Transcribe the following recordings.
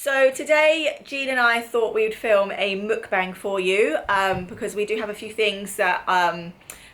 So today, Jean and I thought we would film a mukbang for you because we do have a few things that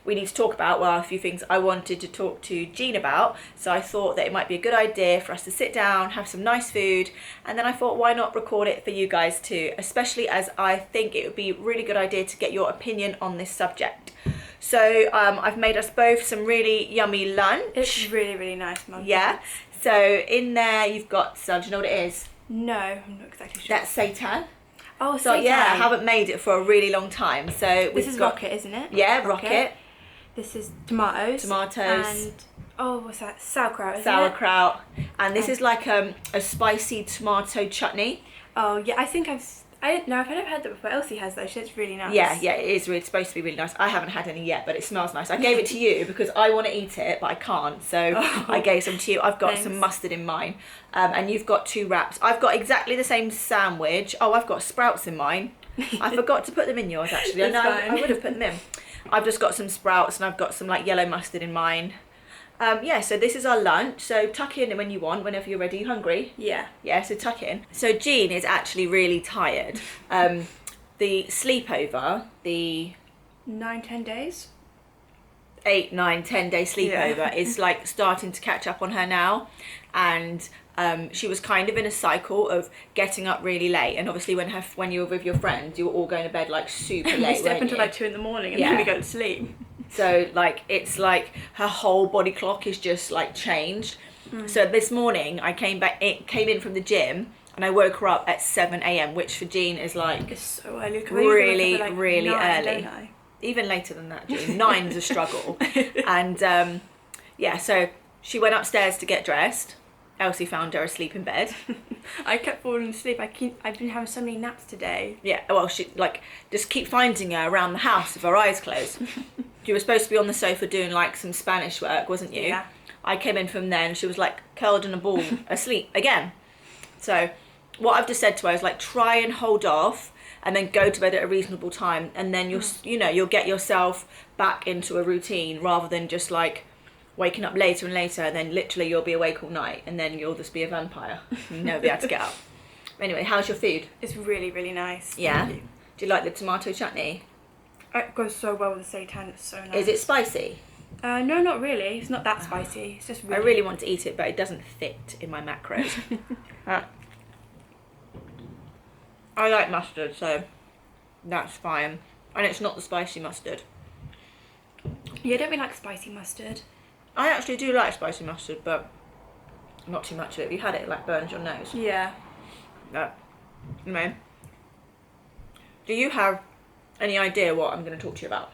we need to talk about. Well, a few things I wanted to talk to Jean about. So I thought that it might be a good idea for us to sit down, have some nice food, and then I thought, why not record it for you guys too? Especially as I think it would be a really good idea to get your opinion on this subject. So I've made us both some really yummy lunch. It's really, really nice, Mum. Yeah. So in there you've got some. Do you know what it is? No, I'm not exactly sure. That's seitan. Oh, So seitan. yeah, I haven't made it for a really long time. So This is rocket, isn't it? Yeah, rocket. This is tomatoes. Tomatoes. And what's that? Sauerkraut. Sauerkraut. And this is like a spicy tomato chutney. Oh yeah, I don't know if I've had that before. Elsie has though. It's really nice. Yeah, it is. It's supposed to be really nice. I haven't had any yet, but it smells nice. I gave it to you because I want to eat it, but I can't. So I gave some to you. I've got some mustard in mine, and you've got 2 wraps. I've got exactly the same sandwich. Oh, I've got sprouts in mine. I forgot to put them in yours actually. I know I would have put them in. I've just got some sprouts and I've got some like yellow mustard in mine. Yeah, so this is our lunch. So tuck in when you want, whenever you're ready. You hungry? Yeah. Yeah, so tuck in. So Jean is actually really tired. The sleepover, the 9-10 days. 8, 9, 10 day sleepover is like starting to catch up on her now. And she was kind of in a cycle of getting up really late. And obviously when you were with your friends, you were all going to bed like super late. We stay up until like 2 in the morning and then we go to sleep. So like it's like her whole body clock is just like changed. So this morning I came in from the gym and I woke her up at 7 a.m, which for Jean is like it's so early. Really, like really 9, early. don't I? Even later than that, Jean. 9's a struggle. And yeah, so she went upstairs to get dressed. Elsie found her asleep in bed. I kept falling asleep. I've been having so many naps today. Yeah, well, she like just keep finding her around the house with her eyes closed. You were supposed to be on the sofa doing like some Spanish work, wasn't you? Yeah. I came in from there and she was like curled in a ball asleep again. So what I've just said to her is like try and hold off and then go to bed at a reasonable time, and then you'll get yourself back into a routine rather than just like waking up later and later, and then literally you'll be awake all night and then you'll just be a vampire and never be able to get up. Anyway, how's your food? It's really, really nice. Yeah? Do you like the tomato chutney? It goes so well with the seitan. It's so nice. Is it spicy? No, not really. It's not that spicy. It's just really... I really want to eat it, but it doesn't fit in my macros. I like mustard, so that's fine. And it's not the spicy mustard. Yeah, I don't really like spicy mustard. I actually do like spicy mustard, but not too much of it. Have you had it, like burns your nose? Yeah. No. Anyway. Do you have any idea what I'm going to talk to you about?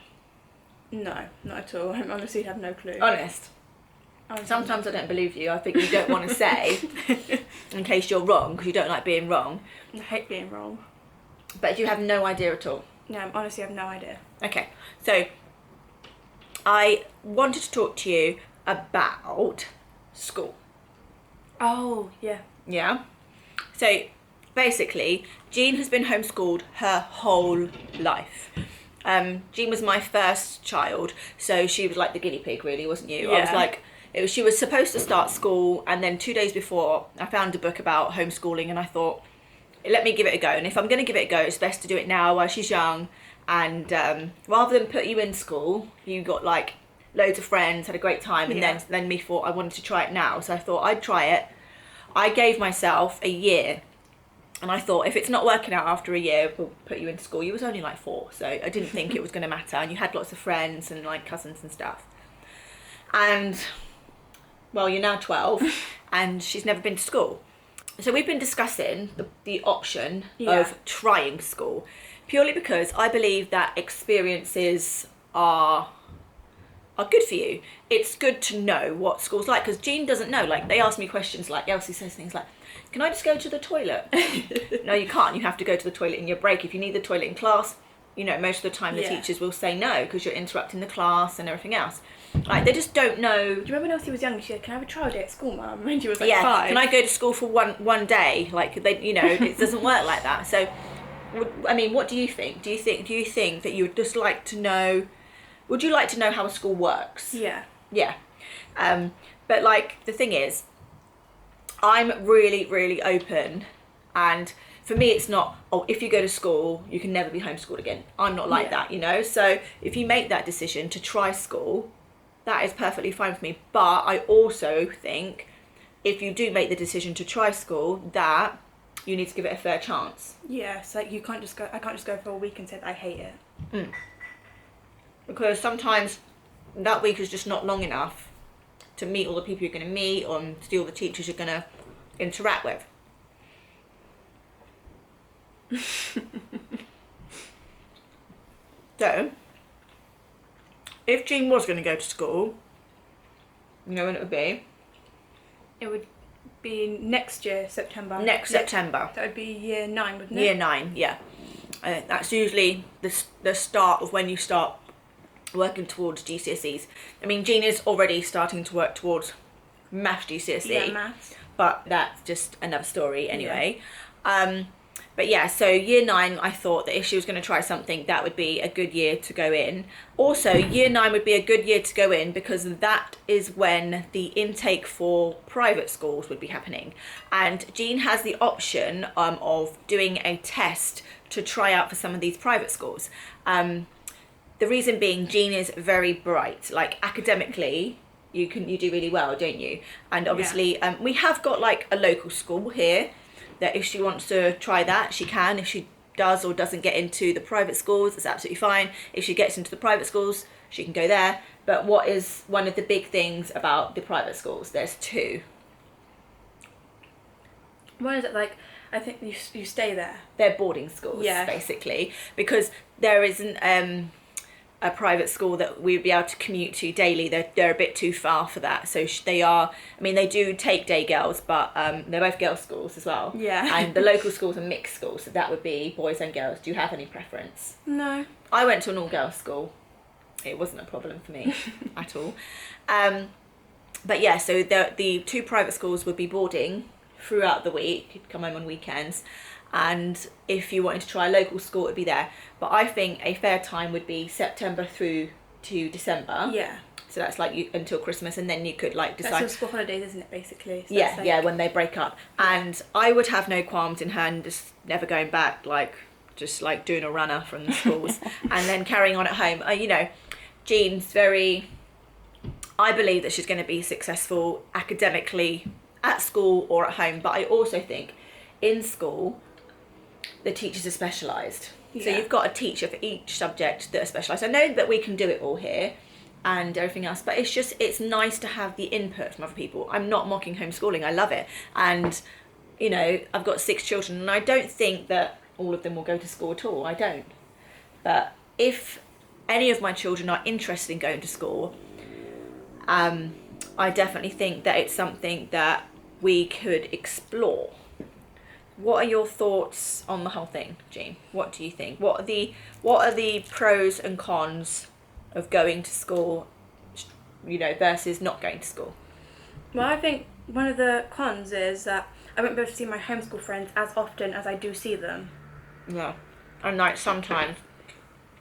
No, not at all. I honestly have no clue. Honest. Sometimes I don't believe you. I think you don't want to say in case you're wrong, because you don't like being wrong. I hate being wrong. But you have no idea at all. No, I honestly have no idea. Okay, so I wanted to talk to you about school. Oh, yeah. Yeah? So basically, Jean has been homeschooled her whole life. Jean was my first child, so she was like the guinea pig, really, wasn't you? Yeah. I was like, she was supposed to start school, and then 2 days before, I found a book about homeschooling, and I thought, let me give it a go. And if I'm going to give it a go, it's best to do it now while she's young. And rather than put you in school, you got like loads of friends, had a great time, and then me thought I wanted to try it now. So I thought I'd try it. I gave myself a year. And I thought, if it's not working out after a year, we'll put you into school. You was only like 4, so I didn't think it was going to matter. And you had lots of friends and like cousins and stuff. And, well, you're now 12 and she's never been to school. So we've been discussing the option of trying school, purely because I believe that experiences are good for you. It's good to know what school's like, because Jean doesn't know. Like, they ask me questions like, Elsie says things like, can I just go to the toilet? No, you can't. You have to go to the toilet in your break. If you need the toilet in class, most of the time the teachers will say no, because you're interrupting the class and everything else. Like, they just don't know. Do you remember when Elsie was young, she said, can I have a trial day at school, Mum? When she was like 5. Can I go to school for one day? Like, it doesn't work like that. So, I mean, what do you think? Do you think that you would just like to know, would you like to know how a school works? Yeah. Yeah. But like, the thing is, I'm really, really open And for me, it's not, oh, if you go to school, you can never be homeschooled again. I'm not like that, you know? So if you make that decision to try school, that is perfectly fine for me. But I also think if you do make the decision to try school, that you need to give it a fair chance. Yeah, it's like you can't just go, I can't just go for a week and say I hate it. Because sometimes that week is just not long enough to meet all the people you're going to meet or see all the teachers you're going to interact with. So, if Jean was going to go to school, you know when it would be? It would be next year, September. September. That would be year 9, wouldn't it? Year 9, yeah. That's usually the start of when you start working towards GCSEs. I mean, Jean is already starting to work towards maths GCSE. Yeah, maths. But that's just another story anyway. Yeah. But yeah, so year 9, I thought that if she was going to try something, that would be a good year to go in. Also, year 9 would be a good year to go in because that is when the intake for private schools would be happening. And Jean has the option of doing a test to try out for some of these private schools. The reason being, Jean is very bright. Like, academically, you do really well, don't you? And obviously, we have got like a local school here that if she wants to try that, she can. If she does or doesn't get into the private schools, it's absolutely fine. If she gets into the private schools, she can go there. But what is one of the big things about the private schools? There's 2. One is that, like, I think you stay there. They're boarding schools, basically, because there isn't a private school that we'd be able to commute to daily. They're a bit too far for that. So they are, I mean, they do take day girls, but they're both girls' schools as well. Yeah. And the local schools are mixed schools, so that would be boys and girls. Do you have any preference? No. I went to an all-girls school. It wasn't a problem for me at all. But yeah, so the 2 private schools would be boarding throughout the week. You'd come home on weekends. And if you wanted to try a local school, it'd be there. But I think a fair time would be September through to December. Yeah. So that's like until Christmas, and then you could like decide. That's your school holidays, isn't it, basically? So yeah, like... when they break up. And I would have no qualms in her just never going back, like just like doing a runner from the schools and then carrying on at home. You know, Jean's I believe that she's going to be successful academically at school or at home. But I also think in school, the teachers are specialised. So you've got a teacher for each subject that are specialised. I know that we can do it all here and everything else, but it's nice to have the input from other people. I'm not mocking homeschooling, I love it. And, you know, I've got 6 children and I don't think that all of them will go to school at all. I don't. But if any of my children are interested in going to school, I definitely think that it's something that we could explore. What are your thoughts on the whole thing, Jean? What do you think? What are the pros and cons of going to school, you know, versus not going to school? Well, I think one of the cons is that I won't be able to see my homeschool friends as often as I do see them. Yeah, and like sometimes,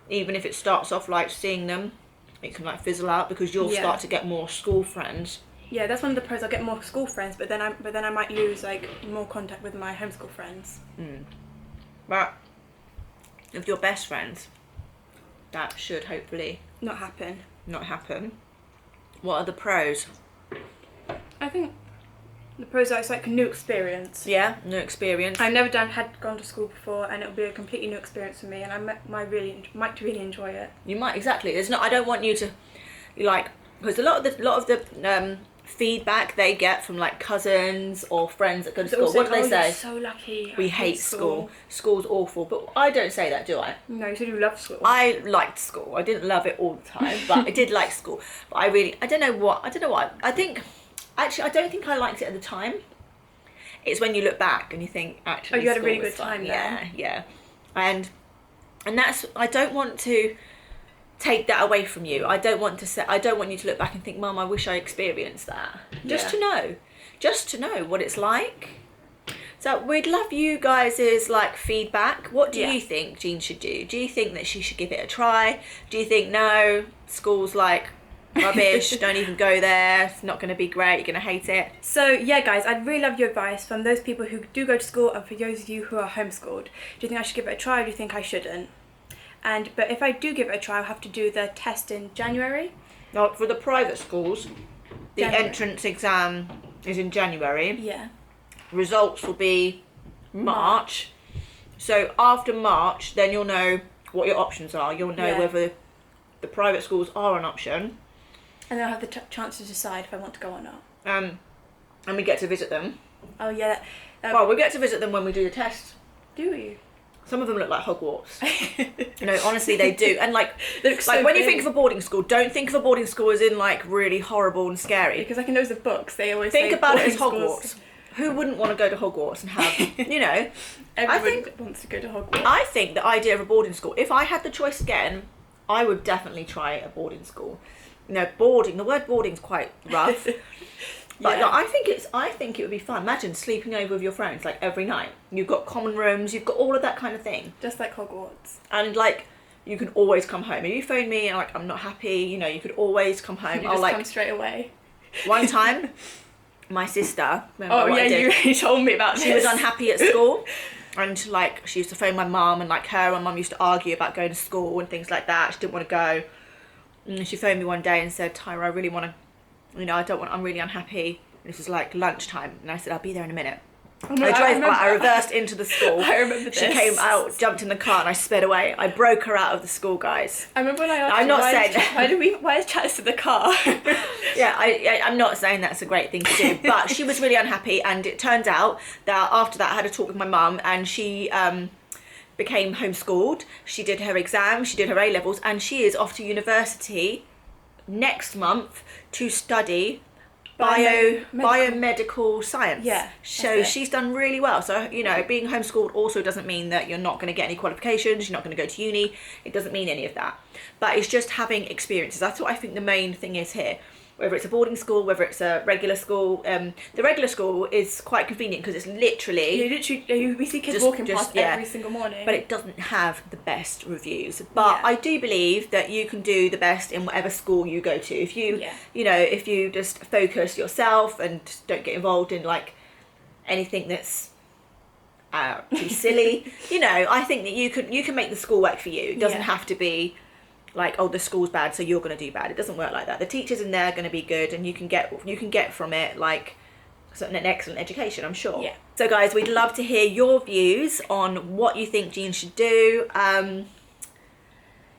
even if it starts off like seeing them, it can like fizzle out because you'll start to get more school friends. Yeah, that's one of the pros. I'll get more school friends, but then I might lose like more contact with my homeschool friends. But with your best friends, that should hopefully not happen. What are the pros? I think the pros are it's like a new experience. Yeah, new experience. I've never had gone to school before, and it'll be a completely new experience for me, and I might really enjoy it. You might, exactly. I don't want you to like, because a lot of the feedback they get from like cousins or friends that go to school. Also, what do they say? You're so lucky. We hate school. School's awful. But I don't say that, do I? No, you said you love school. I liked school. I didn't love it all the time, but I did like school. But I don't know what. I think, actually, I don't think I liked it at the time. It's when you look back and you think, actually, you had a really good good time then. Yeah. And that's, I don't want to take that away from you. I don't want you to look back and think, Mum, I wish I experienced that. Just to know what it's like. So we'd love you guys' like feedback. What do you think Jean should do? Do you think that she should give it a try? Do you think no, school's like rubbish, don't even go there, it's not going to be great, you're going to hate it. So yeah guys, I'd really love your advice from those people who do go to school and for those of you who are homeschooled. Do you think I should give it a try or do you think I shouldn't? But if I do give it a try, I'll have to do the test in January. Now, for the private schools, the January. entrance exam is in January. Yeah. Results will be March. So after March, then you'll know what your options are. You'll know whether the private schools are an option. And then I'll have the chance to decide if I want to go or not. And we get to visit them. Oh yeah. Well, we get to visit them when we do the test. Do you? Some of them look like Hogwarts. You know, honestly, they do. And like So when big. you think of a boarding school, don't think of a boarding school as in like really horrible and scary. Because like in those books, they always Think say about it as boarding Hogwarts. schools. Who wouldn't want to go to Hogwarts and have, you know? Everyone wants to go to Hogwarts. I think the idea of a boarding school, if I had the choice again, I would definitely try a boarding school. You know, the word boarding's quite rough. But Yeah. like, I think it would be fun. Imagine sleeping over with your friends like every night. You've got common rooms, you've got all of that kind of thing. Just like Hogwarts. And like you can always come home. If you phone me and like I'm not happy, you know, you could always come home. You I'll just like come straight away. one time my sister, remember Oh what yeah, I did? you told me about this. She was unhappy at school, and like she used to phone my mum, and like her and my mum used to argue about going to school and things like that. She didn't want to go, and she phoned me one day and said, "Tyra, I really want to, you know, I'm really unhappy." And this was like lunchtime, and I said, "I'll be there in a minute." Oh, no, I reversed into the school. I remember this. She came out, jumped in the car, and I sped away. I broke her out of the school, guys. I remember when I asked I'm you, not why saying is, why is Chats to the car? Yeah, I'm not saying that's a great thing to do, but she was really unhappy, and it turned out that after that I had a talk with my mum, and she became homeschooled. She did her exams, she did her A-levels, and she is off to university next month to study biomedical science. Yeah, So she's done really well. So, you know, being homeschooled also doesn't mean that you're not going to get any qualifications, you're not going to go to uni. It doesn't mean any of that. But it's just having experiences. That's what I think the main thing is here. Whether it's a boarding school, whether it's a regular school. The regular school is quite convenient because it's literally... we see kids walking past yeah. every single morning. But it doesn't have the best reviews. But Yeah. I do believe that you can do the best in whatever school you go to. If you, you know, if you just focus yourself and don't get involved in like anything that's too silly, you know, I think that you can make the school work for you. It doesn't have to be like, oh, the school's bad, so you're going to do bad. It doesn't work like that. The teachers in there are going to be good, and you can get from it like an excellent education, I'm sure. Yeah. So guys, we'd love to hear your views on what you think Jean should do.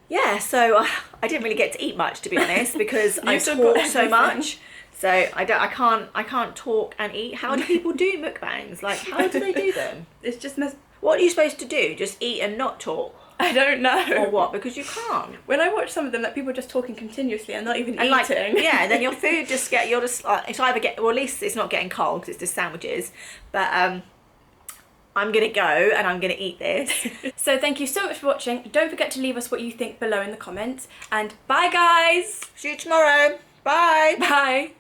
Yeah, so I didn't really get to eat much, to be honest, because I still talk got so everything. much. So I can't talk and eat. How do people do mukbangs? Like, how do they do them? It's just What are you supposed to do? Just eat and not talk? I don't know. Or what? Because you can't. When I watch some of them, like people just talking continuously and not even And eating. like, yeah, then your food just it's either well, at least it's not getting cold because it's just sandwiches. But I'm gonna go and I'm gonna eat this. So thank you so much for watching. Don't forget to leave us what you think below in the comments. And bye guys. See you tomorrow. Bye. Bye.